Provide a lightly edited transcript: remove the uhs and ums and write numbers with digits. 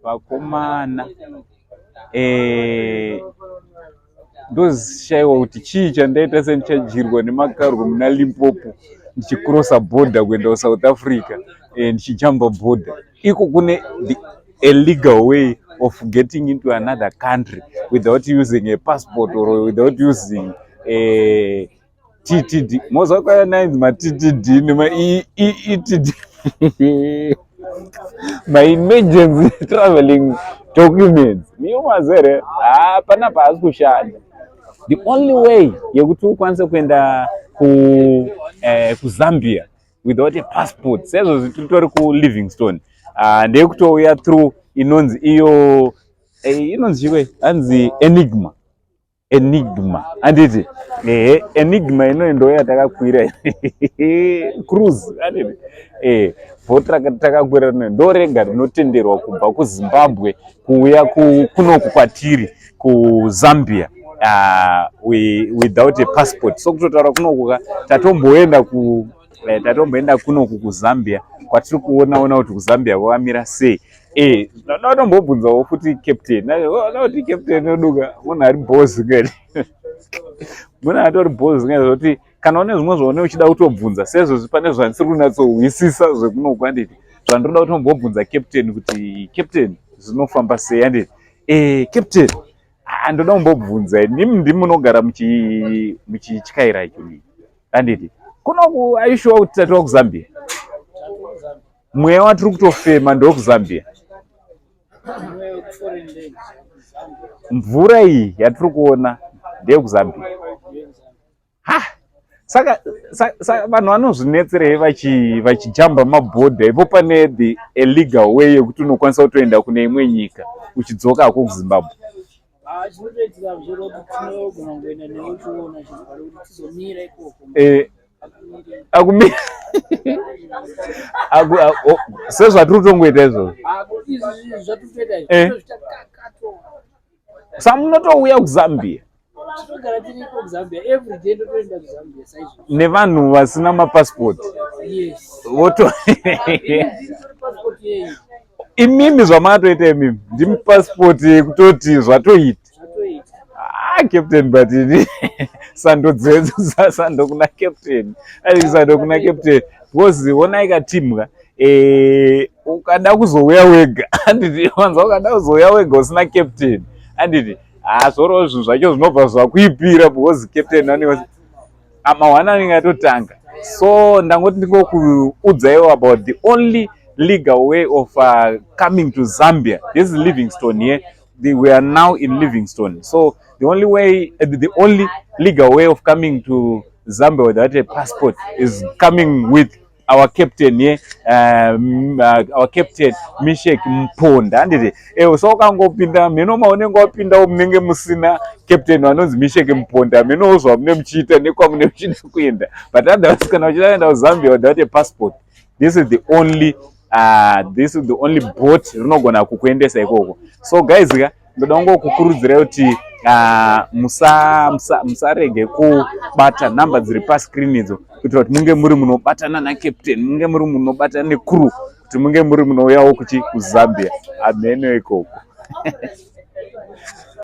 vakomana ndozishayiwa kuti chii chandaita sendichajirwa nemakarwa muna Limpopo ndichikrosa border kuenda South Africa ndichijamba border. Iko kune a legal way of getting into another country without using a passport or without using a TTD. Mozakanainzi ma TTD nema ETD. My emergency traveling documents. Miyomazere hapana paasi kushanda. The only way yekuti ukwanise kuenda ku Zambia without a passport sezo zitutori ku Livingstone ndeyekutouya through inonzi iyo inonzi chiwe anzi enigma anditi enigma inoendo yatakakwira cruise anditi vhoti takakwira ndorega rinotenderwa kubva kuZimbabwe kuuya kunoku kwatiri kuZambia without a passport. So kutotaura kunoku tatomboenda kunoku kuZambia kwatiri kuona kuti kuZambia kwakamira sei. Ndatombobvunzawo futi captain kuti captain oduka munhu ari boss ngani munhu atori boss ngani zvokuti kana une zvimwe zvaone uchida kutobvunza sezvo pane zvandisiri kunyatsohwisisa zvekunoku anditi zvandoda kutombobvunza captain kuti captain zvinofamba sei anditi captain ndoda kumbobvunza nimi ndimunogara muchityaira icho anditi kunoku aishuwa kuti tatiwa kuZambia mweya watiri kutofema ndokuzambia mvura iyi yatiri kuona ndeyekuzambia saka vanhu vanozvinetserei vachijamba mabhodha ipo pane the illegal way yekuti unokwanisa kutoenda kune imwe nyika uchidzoka ako kuZimbabwe. Akumira sezvatiri kutongoita izvozvo samunotouya kuZambia nevanhu vasina mapassport imimi zvamakatoita imimi ndimi passport yekutoti zvatoita captain but sando dzedu sando kuna captain because ona ikatimwa ukada kuzouya wega anditi wanza ukada kuzouya wega usina captain anditi zvoro zvinhu zvacho zvinobva zvakuipira because captain amawana anenge atotanga. So ndangoti ndingokuudzaiwo about the only legal way of coming to Zambia. This is Livingstone here. We are now in Livingstone. So the only legal way of coming to Zambia without a passport is coming with our captain here, our captain Mishek Mponda. Anditi so ukangopinda mino maonenga wapinda munenge musina captain wanonzi Mishek Mponda mino uzwa mune muchiita nekwamune muchida kuenda, but otherwise kana uchienda kuZambia without a passport, this is the only boat rinogona kukuendesa ikoko. So guys, ndoda kungokukurudzirai kuti musarege kubata namba dziri pascreen idzo kuitira kuti munge muri munobatana naCaptain, munge muri munobatana necrew, kuti munge muri munouyawo kuZambia. Ameno ikoko.